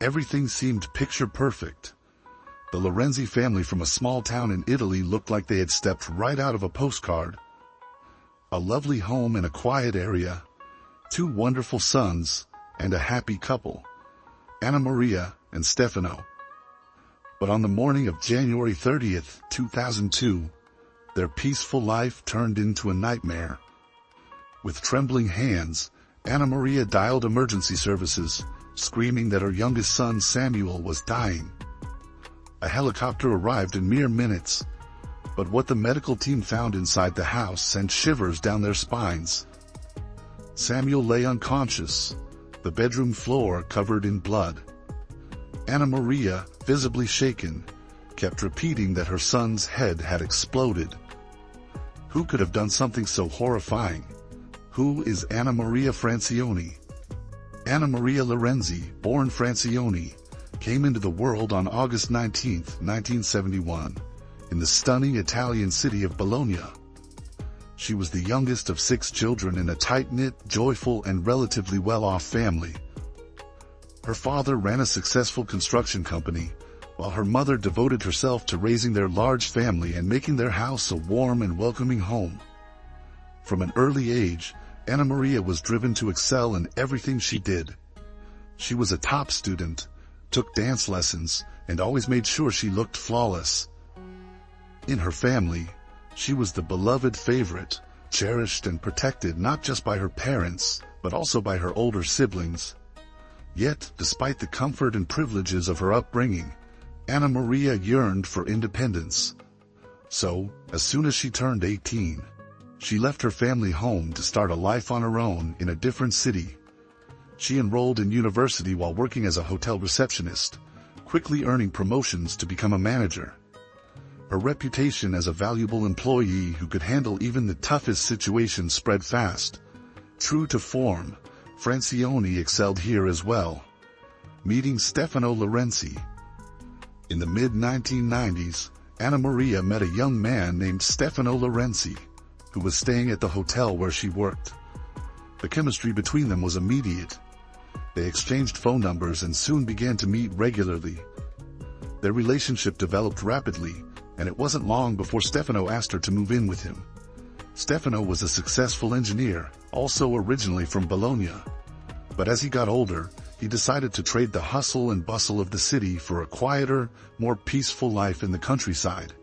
Everything seemed picture perfect. The Lorenzi family from a small town in Italy looked like they had stepped right out of a postcard. A lovely home in a quiet area, 2 wonderful sons, and a happy couple, Anna Maria and Stefano. But on the morning of January 30th, 2002, their peaceful life turned into a nightmare. With trembling hands, Anna Maria dialed emergency services, screaming that her youngest son Samuel was dying. A helicopter arrived in mere minutes, but what the medical team found inside the house sent shivers down their spines. Samuel lay unconscious, the bedroom floor covered in blood. Anna Maria, visibly shaken, kept repeating that her son's head had exploded. Who could have done something so horrifying? Who is Anna Maria Francione? Anna Maria Lorenzi, born Francione, came into the world on August 19, 1971, in the stunning Italian city of Bologna. She was the youngest of 6 children in a tight-knit, joyful, and relatively well-off family. Her father ran a successful construction company, while her mother devoted herself to raising their large family and making their house a warm and welcoming home. From an early age, Anna Maria was driven to excel in everything she did. She was a top student, took dance lessons, and always made sure she looked flawless. In her family, she was the beloved favorite, cherished and protected not just by her parents, but also by her older siblings. Yet, despite the comfort and privileges of her upbringing, Anna Maria yearned for independence. So, as soon as she turned 18, she left her family home to start a life on her own in a different city. She enrolled in university while working as a hotel receptionist, quickly earning promotions to become a manager. Her reputation as a valuable employee who could handle even the toughest situations spread fast. True to form, Francione excelled here as well. Meeting Stefano Lorenzi. In the mid-1990s, Anna Maria met a young man named Stefano Lorenzi, who was staying at the hotel where she worked. The chemistry between them was immediate. They exchanged phone numbers and soon began to meet regularly. Their relationship developed rapidly, and it wasn't long before Stefano asked her to move in with him. Stefano was a successful engineer, also originally from Bologna. But as he got older, he decided to trade the hustle and bustle of the city for a quieter, more peaceful life in the countryside.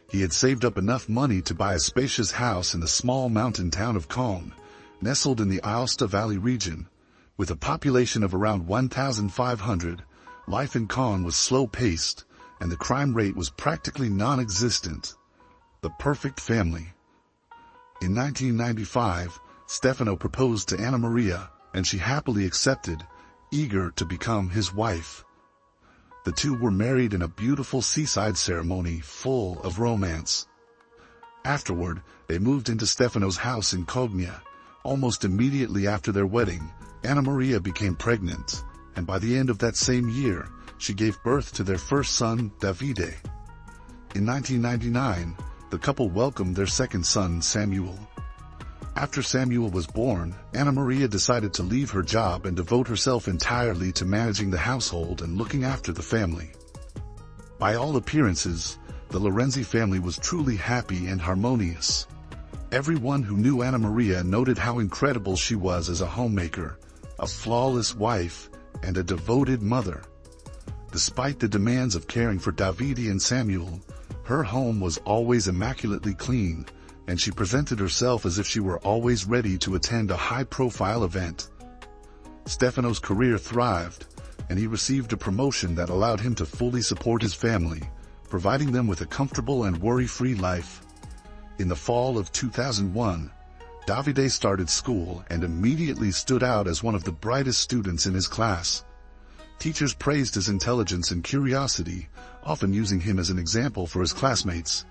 He had saved up enough money to buy a spacious house in the small mountain town of Con, nestled in the Aosta Valley region. With a population of around 1,500, life in Con was slow-paced, and the crime rate was practically non-existent. The perfect family. In 1995, Stefano proposed to Anna Maria, and she happily accepted, eager to become his wife. The two were married in a beautiful seaside ceremony full of romance. Afterward, they moved into Stefano's house in Cogna. Almost immediately after their wedding, Anna Maria became pregnant, and by the end of that same year, she gave birth to their first son, Davide. In 1999, the couple welcomed their second son, Samuel. After Samuel was born, Anna Maria decided to leave her job and devote herself entirely to managing the household and looking after the family. By all appearances, the Lorenzi family was truly happy and harmonious. Everyone who knew Anna Maria noted how incredible she was as a homemaker, a flawless wife, and a devoted mother. Despite the demands of caring for Davide and Samuel, her home was always immaculately clean, and she presented herself as if she were always ready to attend a high-profile event. Stefano's career thrived, and he received a promotion that allowed him to fully support his family, providing them with a comfortable and worry-free life. In the fall of 2001, Davide started school and immediately stood out as one of the brightest students in his class. Teachers praised his intelligence and curiosity, often using him as an example for his classmates.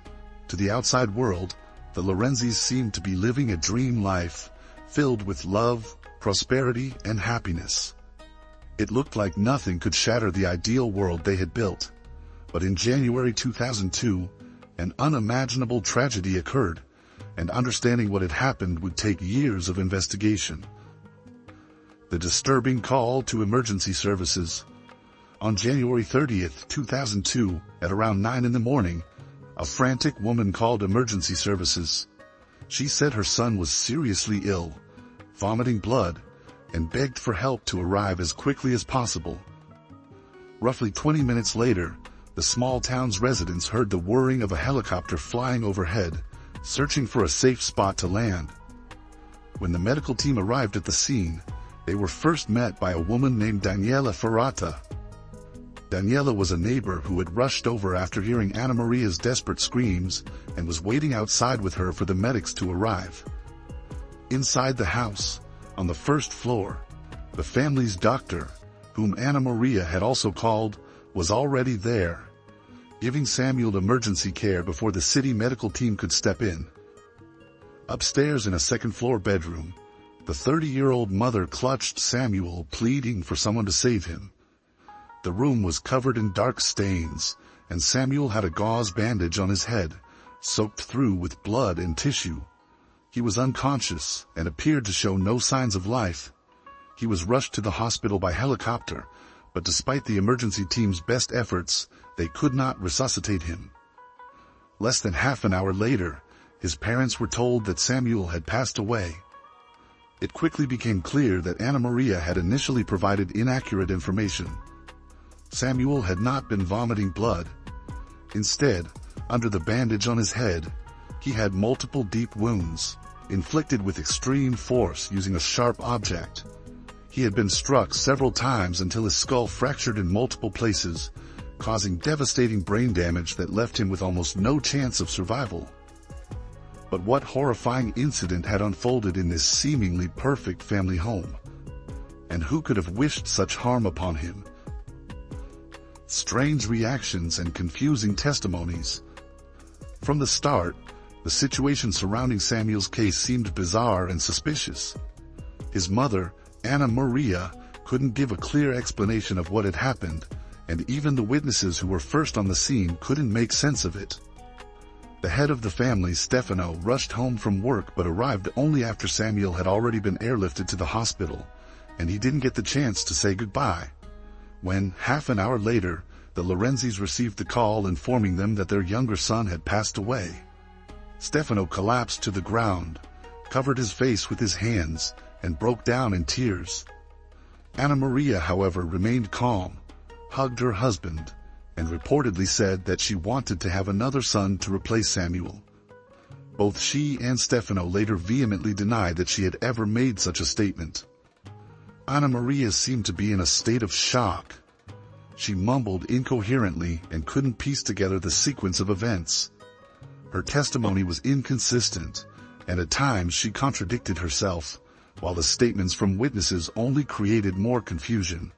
To the outside world, the Lorenzis seemed to be living a dream life, filled with love, prosperity, and happiness. It looked like nothing could shatter the ideal world they had built. But in January 2002, an unimaginable tragedy occurred, and understanding what had happened would take years of investigation. The disturbing call to emergency services. On January 30th, 2002, at around 9 in the morning, a frantic woman called emergency services. She said her son was seriously ill, vomiting blood, and begged for help to arrive as quickly as possible. Roughly 20 minutes later, the small town's residents heard the whirring of a helicopter flying overhead, searching for a safe spot to land. When the medical team arrived at the scene, they were first met by a woman named Daniela Ferrata. Daniela was a neighbor who had rushed over after hearing Ana Maria's desperate screams and was waiting outside with her for the medics to arrive. Inside the house, on the first floor, the family's doctor, whom Ana Maria had also called, was already there, giving Samuel emergency care before the city medical team could step in. Upstairs in a second-floor bedroom, the 30-year-old mother clutched Samuel, pleading for someone to save him. The room was covered in dark stains, and Samuel had a gauze bandage on his head, soaked through with blood and tissue. He was unconscious and appeared to show no signs of life. He was rushed to the hospital by helicopter, but despite the emergency team's best efforts, they could not resuscitate him. Less than half an hour later, his parents were told that Samuel had passed away. It quickly became clear that Ana Maria had initially provided inaccurate information. Samuel had not been vomiting blood. Instead, under the bandage on his head, he had multiple deep wounds, inflicted with extreme force using a sharp object. He had been struck several times until his skull fractured in multiple places, causing devastating brain damage that left him with almost no chance of survival. But what horrifying incident had unfolded in this seemingly perfect family home? And who could have wished such harm upon him? Strange reactions and confusing testimonies. From the start, the situation surrounding Samuel's case seemed bizarre and suspicious. His mother, Ana Maria, couldn't give a clear explanation of what had happened, and even the witnesses who were first on the scene couldn't make sense of it. The head of the family, Stefano, rushed home from work but arrived only after Samuel had already been airlifted to the hospital, and he didn't get the chance to say goodbye. When, half an hour later, the Lorenzis received the call informing them that their younger son had passed away. Stefano collapsed to the ground, covered his face with his hands, and broke down in tears. Ana Maria, however, remained calm, hugged her husband, and reportedly said that she wanted to have another son to replace Samuel. Both she and Stefano later vehemently denied that she had ever made such a statement. Ana Maria seemed to be in a state of shock. She mumbled incoherently and couldn't piece together the sequence of events. Her testimony was inconsistent, and at times she contradicted herself, while the statements from witnesses only created more confusion.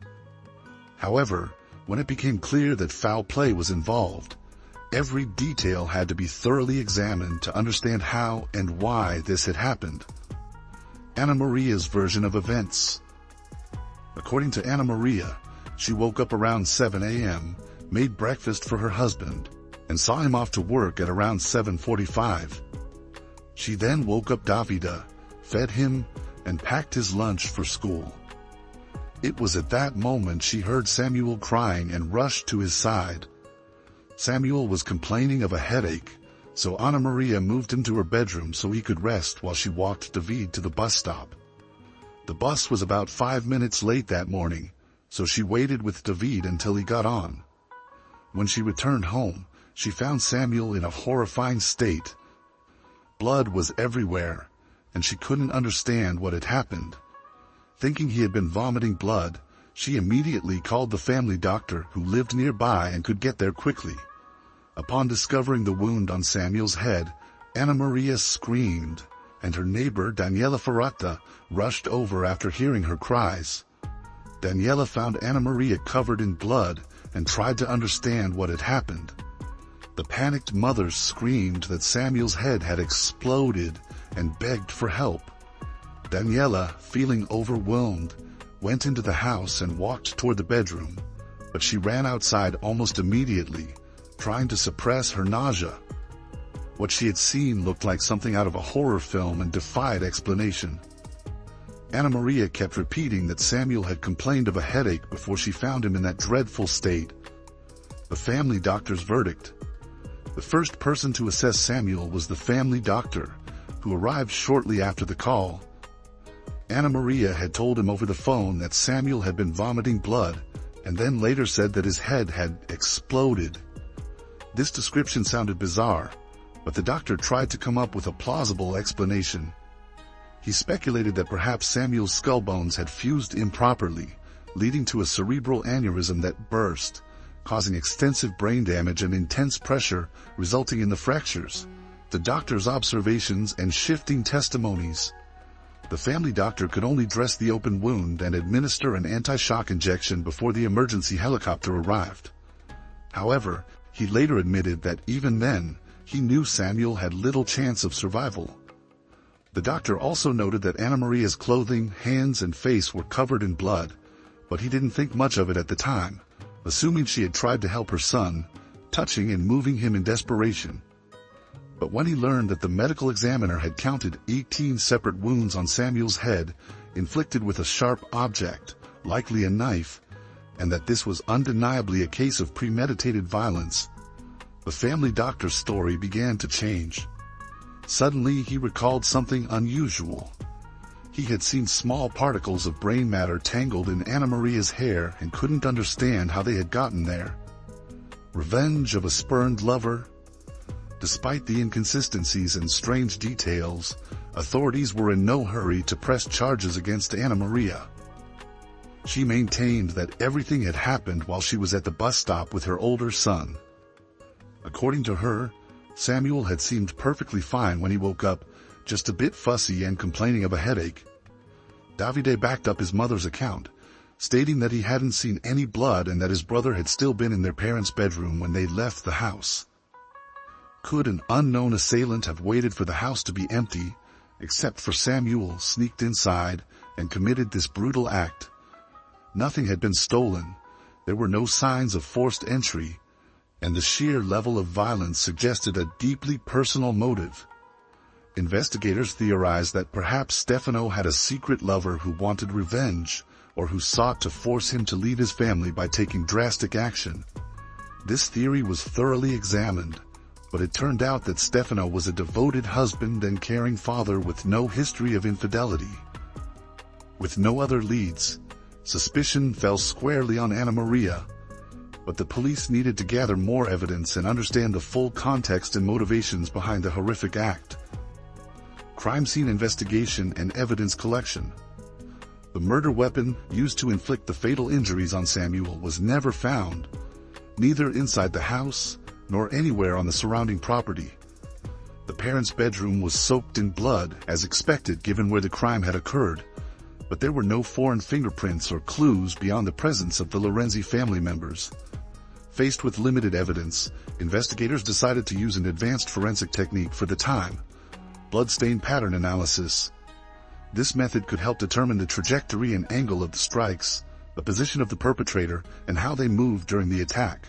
However, when it became clear that foul play was involved, every detail had to be thoroughly examined to understand how and why this had happened. Ana Maria's version of events. According to Ana Maria, she woke up around 7 a.m., made breakfast for her husband, and saw him off to work at around 7:45. She then woke up Davida, fed him, and packed his lunch for school. It was at that moment she heard Samuel crying and rushed to his side. Samuel was complaining of a headache, so Ana Maria moved him to her bedroom so he could rest while she walked David to the bus stop. The bus was about 5 minutes late that morning, so she waited with David until he got on. When she returned home, she found Samuel in a horrifying state. Blood was everywhere, and she couldn't understand what had happened. Thinking he had been vomiting blood, she immediately called the family doctor who lived nearby and could get there quickly. Upon discovering the wound on Samuel's head, Ana Maria screamed, and her neighbor Daniela Ferrata rushed over after hearing her cries. Daniela found Ana Maria covered in blood and tried to understand what had happened. The panicked mother screamed that Samuel's head had exploded and begged for help. Daniela, feeling overwhelmed, went into the house and walked toward the bedroom, but she ran outside almost immediately, trying to suppress her nausea. What she had seen looked like something out of a horror film and defied explanation. Anna Maria kept repeating that Samuel had complained of a headache before she found him in that dreadful state. The family doctor's verdict. The first person to assess Samuel was the family doctor, who arrived shortly after the call. Anna Maria had told him over the phone that Samuel had been vomiting blood, and then later said that his head had exploded. This description sounded bizarre, but the doctor tried to come up with a plausible explanation. He speculated that perhaps Samuel's skull bones had fused improperly, leading to a cerebral aneurysm that burst, causing extensive brain damage and intense pressure, resulting in the fractures. The doctor's observations and shifting testimonies. The family doctor could only dress the open wound and administer an anti-shock injection before the emergency helicopter arrived. However, he later admitted that even then, he knew Samuel had little chance of survival. The doctor also noted that Anna Maria's clothing, hands, and face were covered in blood, but he didn't think much of it at the time, assuming she had tried to help her son, touching and moving him in desperation. But when he learned that the medical examiner had counted 18 separate wounds on Samuel's head, inflicted with a sharp object, likely a knife, and that this was undeniably a case of premeditated violence, the family doctor's story began to change. Suddenly, he recalled something unusual. He had seen small particles of brain matter tangled in Anna Maria's hair and couldn't understand how they had gotten there. Revenge of a spurned lover? Despite the inconsistencies and strange details, authorities were in no hurry to press charges against Anna Maria. She maintained that everything had happened while she was at the bus stop with her older son. According to her, Samuel had seemed perfectly fine when he woke up, just a bit fussy and complaining of a headache. Davide backed up his mother's account, stating that he hadn't seen any blood and that his brother had still been in their parents' bedroom when they left the house. Could an unknown assailant have waited for the house to be empty, except for Samuel sneaked inside and committed this brutal act? Nothing had been stolen, there were no signs of forced entry, and the sheer level of violence suggested a deeply personal motive. Investigators theorized that perhaps Stefano had a secret lover who wanted revenge, or who sought to force him to leave his family by taking drastic action. This theory was thoroughly examined, but it turned out that Stefano was a devoted husband and caring father with no history of infidelity. With no other leads, suspicion fell squarely on Anna Maria, but the police needed to gather more evidence and understand the full context and motivations behind the horrific act. Crime scene investigation and evidence collection. The murder weapon used to inflict the fatal injuries on Samuel was never found, neither inside the house nor anywhere on the surrounding property. The parents' bedroom was soaked in blood, as expected given where the crime had occurred, but there were no foreign fingerprints or clues beyond the presence of the Lorenzi family members. Faced with limited evidence, investigators decided to use an advanced forensic technique for the time: bloodstain pattern analysis. This method could help determine the trajectory and angle of the strikes, the position of the perpetrator, and how they moved during the attack.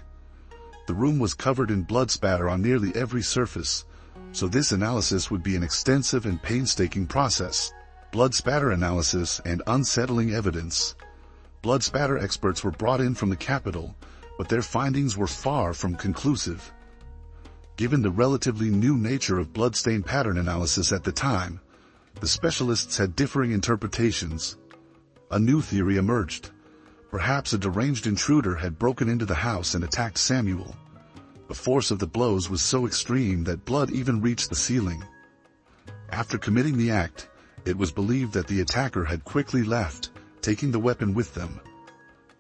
The room was covered in blood spatter on nearly every surface, so this analysis would be an extensive and painstaking process. Blood spatter analysis and unsettling evidence. Blood spatter experts were brought in from the capital, but their findings were far from conclusive. Given the relatively new nature of bloodstain pattern analysis at the time, the specialists had differing interpretations. A new theory emerged. Perhaps a deranged intruder had broken into the house and attacked Samuel. The force of the blows was so extreme that blood even reached the ceiling. After committing the act, it was believed that the attacker had quickly left, taking the weapon with them.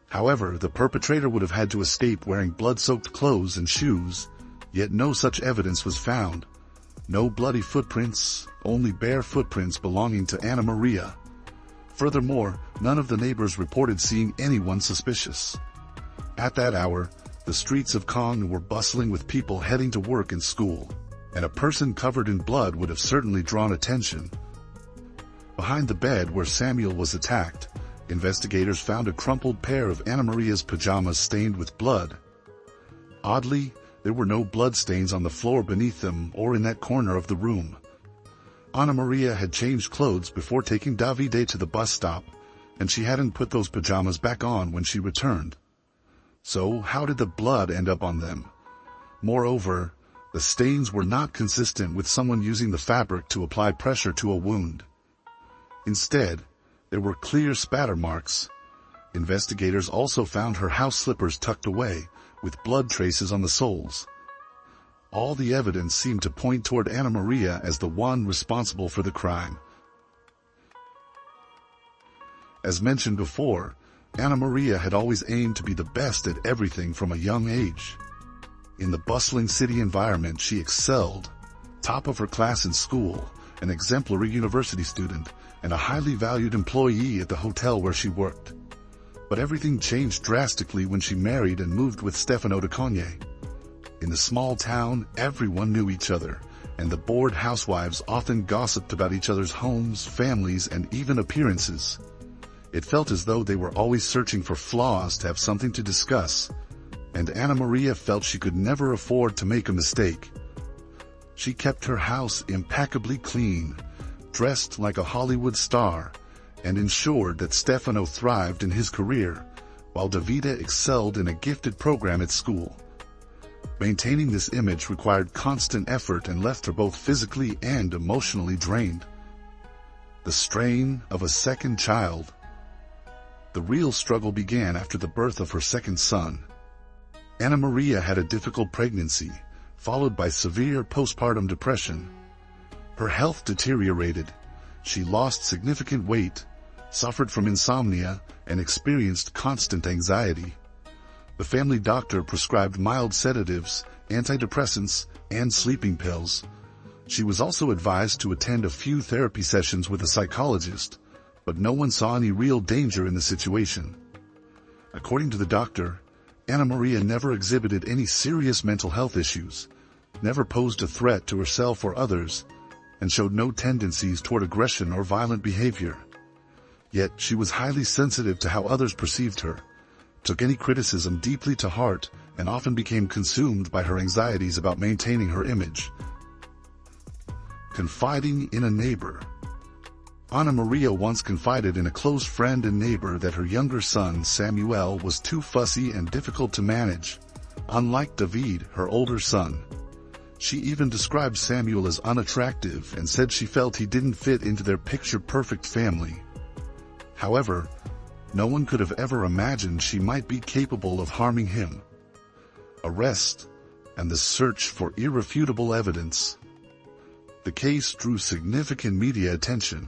However, the perpetrator would have had to escape wearing blood-soaked clothes and shoes, yet no such evidence was found. No bloody footprints, only bare footprints belonging to Anna Maria. Furthermore, none of the neighbors reported seeing anyone suspicious. At that hour, the streets of Kong were bustling with people heading to work and school, and a person covered in blood would have certainly drawn attention. Behind the bed where Samuel was attacked, investigators found a crumpled pair of Anna Maria's pajamas stained with blood. Oddly, there were no blood stains on the floor beneath them or in that corner of the room. Ana Maria had changed clothes before taking Davide to the bus stop, and she hadn't put those pajamas back on when she returned. So how did the blood end up on them? Moreover, the stains were not consistent with someone using the fabric to apply pressure to a wound. Instead, there were clear spatter marks. Investigators also found her house slippers tucked away, with blood traces on the soles. All the evidence seemed to point toward Ana Maria as the one responsible for the crime. As mentioned before, Ana Maria had always aimed to be the best at everything from a young age. In the bustling city environment, she excelled, top of her class in school, an exemplary university student, and a highly valued employee at the hotel where she worked. But everything changed drastically when she married and moved with Stefano De Cogne. In the small town, everyone knew each other, and the bored housewives often gossiped about each other's homes, families, and even appearances. It felt as though they were always searching for flaws to have something to discuss, and Ana Maria felt she could never afford to make a mistake. She kept her house impeccably clean, dressed like a Hollywood star, and ensured that Stefano thrived in his career, while Davide excelled in a gifted program at school. Maintaining this image required constant effort and left her both physically and emotionally drained. The strain of a second child. The real struggle began after the birth of her second son. Ana Maria had a difficult pregnancy, followed by severe postpartum depression. Her health deteriorated. She lost significant weight, suffered from insomnia, and experienced constant anxiety. The family doctor prescribed mild sedatives, antidepressants, and sleeping pills. She was also advised to attend a few therapy sessions with a psychologist, but no one saw any real danger in the situation. According to the doctor, Ana Maria never exhibited any serious mental health issues, never posed a threat to herself or others, and showed no tendencies toward aggression or violent behavior. Yet she was highly sensitive to how others perceived her, took any criticism deeply to heart, and often became consumed by her anxieties about maintaining her image. Confiding in a neighbor. Ana Maria once confided in a close friend and neighbor that her younger son, Samuel, was too fussy and difficult to manage, unlike David, her older son. She even described Samuel as unattractive and said she felt he didn't fit into their picture-perfect family. However, no one could have ever imagined she might be capable of harming him. Arrest and the search for irrefutable evidence. The case drew significant media attention.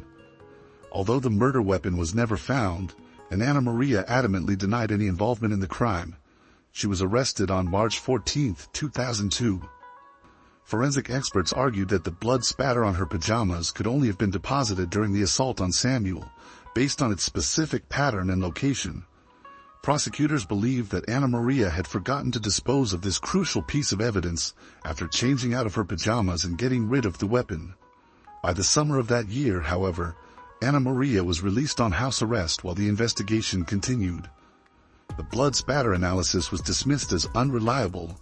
Although the murder weapon was never found, and Ana Maria adamantly denied any involvement in the crime, she was arrested on March 14, 2002. Forensic experts argued that the blood spatter on her pajamas could only have been deposited during the assault on Samuel, based on its specific pattern and location. Prosecutors believed that Ana Maria had forgotten to dispose of this crucial piece of evidence after changing out of her pajamas and getting rid of the weapon. By the summer of that year, however, Ana Maria was released on house arrest while the investigation continued. The blood spatter analysis was dismissed as unreliable,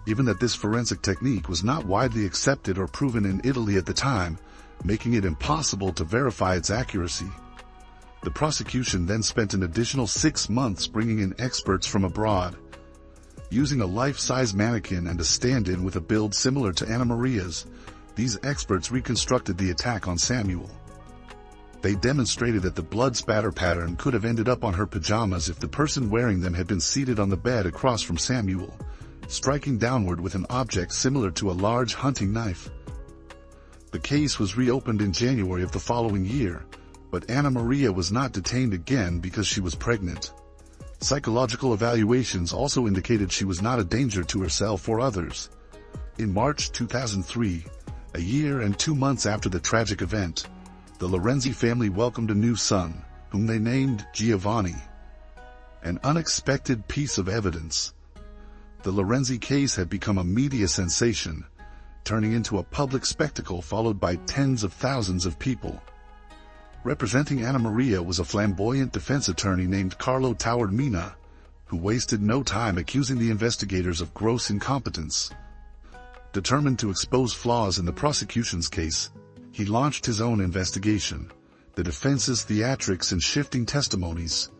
given that this forensic technique was not widely accepted or proven in Italy at the time, making it impossible to verify its accuracy. The prosecution then spent an additional 6 months bringing in experts from abroad. Using a life-size mannequin and a stand-in with a build similar to Ana Maria's, these experts reconstructed the attack on Samuel. They demonstrated that the blood spatter pattern could have ended up on her pajamas if the person wearing them had been seated on the bed across from Samuel, striking downward with an object similar to a large hunting knife. The case was reopened in January of the following year, but Ana Maria was not detained again because she was pregnant. Psychological evaluations also indicated she was not a danger to herself or others. In March 2003, a year and 2 months after the tragic event, the Lorenzi family welcomed a new son, whom they named Giovanni. An unexpected piece of evidence. The Lorenzi case had become a media sensation, turning into a public spectacle followed by tens of thousands of people. Representing Ana Maria was a flamboyant defense attorney named Carlo Taormina, who wasted no time accusing the investigators of gross incompetence. Determined to expose flaws in the prosecution's case, He launched his own investigation, the defense's theatrics and shifting testimonies.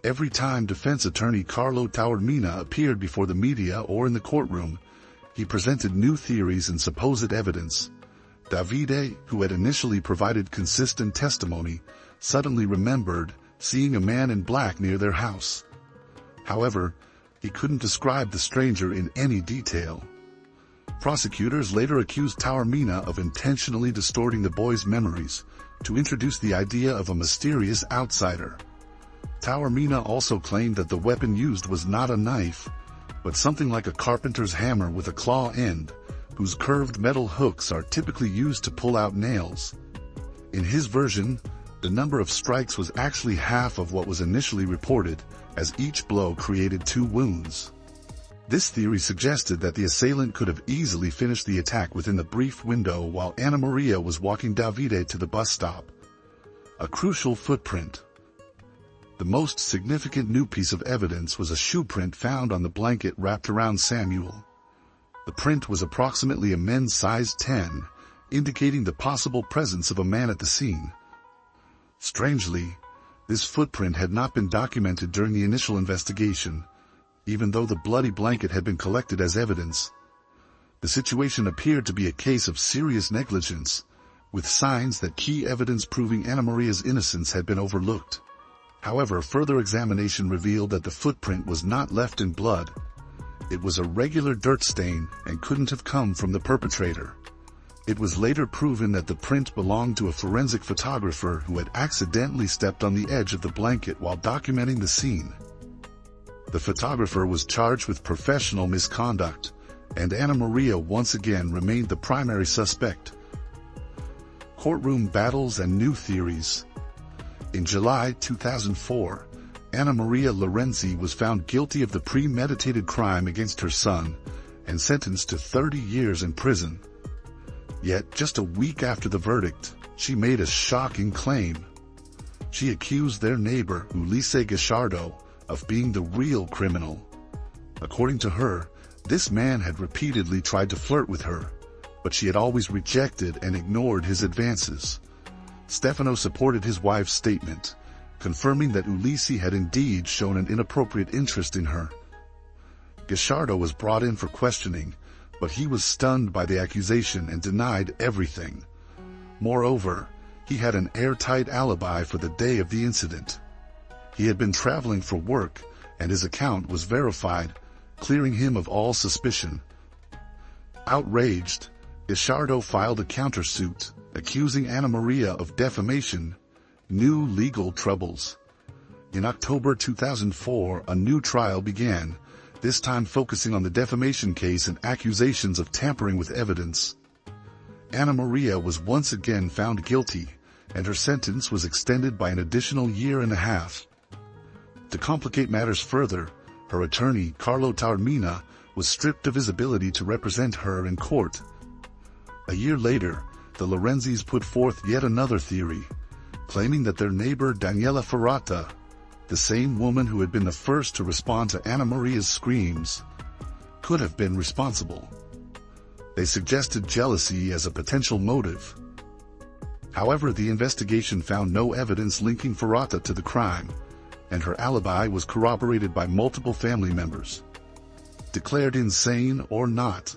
Every time defense attorney Carlo Taormina appeared before the media or in the courtroom, he presented new theories and supposed evidence. Davide, who had initially provided consistent testimony, suddenly remembered seeing a man in black near their house. However, he couldn't describe the stranger in any detail. Prosecutors later accused Taormina of intentionally distorting the boy's memories to introduce the idea of a mysterious outsider. Taormina also claimed that the weapon used was not a knife, but something like a carpenter's hammer with a claw end, whose curved metal hooks are typically used to pull out nails. In his version, the number of strikes was actually half of what was initially reported, as each blow created 2 wounds. This theory suggested that the assailant could have easily finished the attack within the brief window while Anna Maria was walking Davide to the bus stop. A crucial footprint. The most significant new piece of evidence was a shoe print found on the blanket wrapped around Samuel. The print was approximately a men's size 10, indicating the possible presence of a man at the scene. Strangely, this footprint had not been documented during the initial investigation, even though the bloody blanket had been collected as evidence. The situation appeared to be a case of serious negligence, with signs that key evidence proving Anna Maria's innocence had been overlooked. However, further examination revealed that the footprint was not left in blood. It was a regular dirt stain and couldn't have come from the perpetrator. It was later proven that the print belonged to a forensic photographer who had accidentally stepped on the edge of the blanket while documenting the scene. The photographer was charged with professional misconduct, and Anna Maria once again remained the primary suspect. Courtroom battles and new theories. In July 2004, Anna Maria Lorenzi was found guilty of the premeditated crime against her son and sentenced to 30 years in prison. Yet, just a week after the verdict, she made a shocking claim. She accused their neighbor, Ulisse Gasciardo, of being the real criminal. According to her, this man had repeatedly tried to flirt with her, but she had always rejected and ignored his advances. Stefano supported his wife's statement, confirming that Ulisse had indeed shown an inappropriate interest in her. Gasciardo was brought in for questioning, but he was stunned by the accusation and denied everything. Moreover, he had an airtight alibi for the day of the incident. He had been traveling for work, and his account was verified, clearing him of all suspicion. Outraged, Gasciardo filed a countersuit, accusing Anna Maria of defamation. New legal troubles. In October 2004, a new trial began, this time focusing on the defamation case and accusations of tampering with evidence. Anna Maria was once again found guilty, and her sentence was extended by an additional 1.5 years. To complicate matters further, her attorney, Carlo Taormina, was stripped of his ability to represent her in court. A year later, the Lorenzis put forth yet another theory, claiming that their neighbor Daniela Ferrata, the same woman who had been the first to respond to Anna Maria's screams, could have been responsible. They suggested jealousy as a potential motive. However, the investigation found no evidence linking Ferrata to the crime, and her alibi was corroborated by multiple family members. Declared insane or not,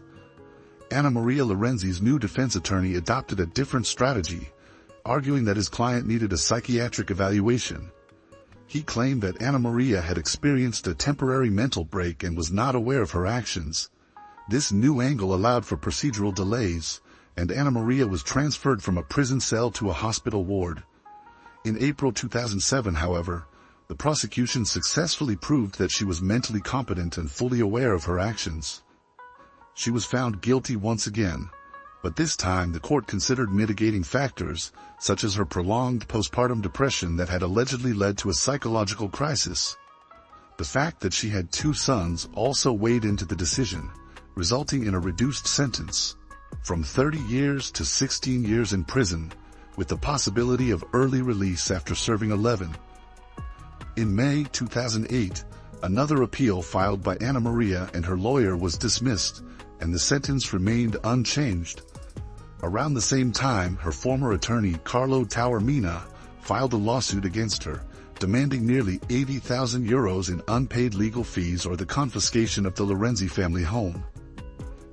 Anna Maria Lorenzi's new defense attorney adopted a different strategy, arguing that his client needed a psychiatric evaluation. He claimed that Anna Maria had experienced a temporary mental break and was not aware of her actions. This new angle allowed for procedural delays, and Anna Maria was transferred from a prison cell to a hospital ward. In April 2007, however, the prosecution successfully proved that she was mentally competent and fully aware of her actions. She was found guilty once again, but this time the court considered mitigating factors, such as her prolonged postpartum depression that had allegedly led to a psychological crisis. The fact that she had 2 sons also weighed into the decision, resulting in a reduced sentence, from 30 years to 16 years in prison, with the possibility of early release after serving 11. In May 2008, another appeal filed by Anna Maria and her lawyer was dismissed, and the sentence remained unchanged. Around the same time, her former attorney, Carlo Taormina, filed a lawsuit against her, demanding nearly 80,000 euros in unpaid legal fees or the confiscation of the Lorenzi family home.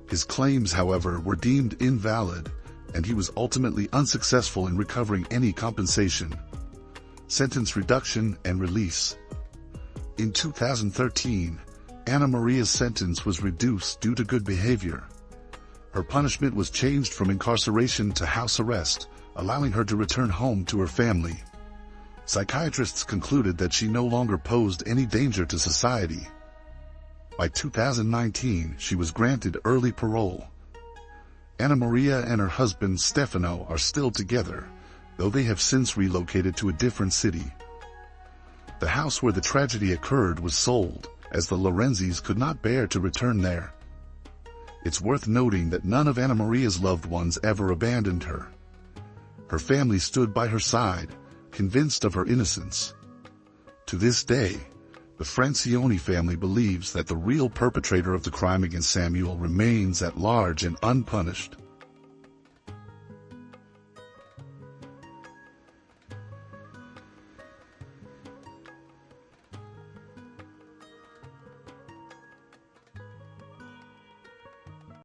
His claims, however, were deemed invalid, and he was ultimately unsuccessful in recovering any compensation. Sentence reduction and release. In 2013, Anna Maria's sentence was reduced due to good behavior. Her punishment was changed from incarceration to house arrest, allowing her to return home to her family. Psychiatrists concluded that she no longer posed any danger to society. By 2019, she was granted early parole. Anna Maria and her husband Stefano are still together, though they have since relocated to a different city. The house where the tragedy occurred was sold, as the Lorenzis could not bear to return there. It's worth noting that none of Anna Maria's loved ones ever abandoned her. Her family stood by her side, convinced of her innocence. To this day, the Francione family believes that the real perpetrator of the crime against Samuel remains at large and unpunished.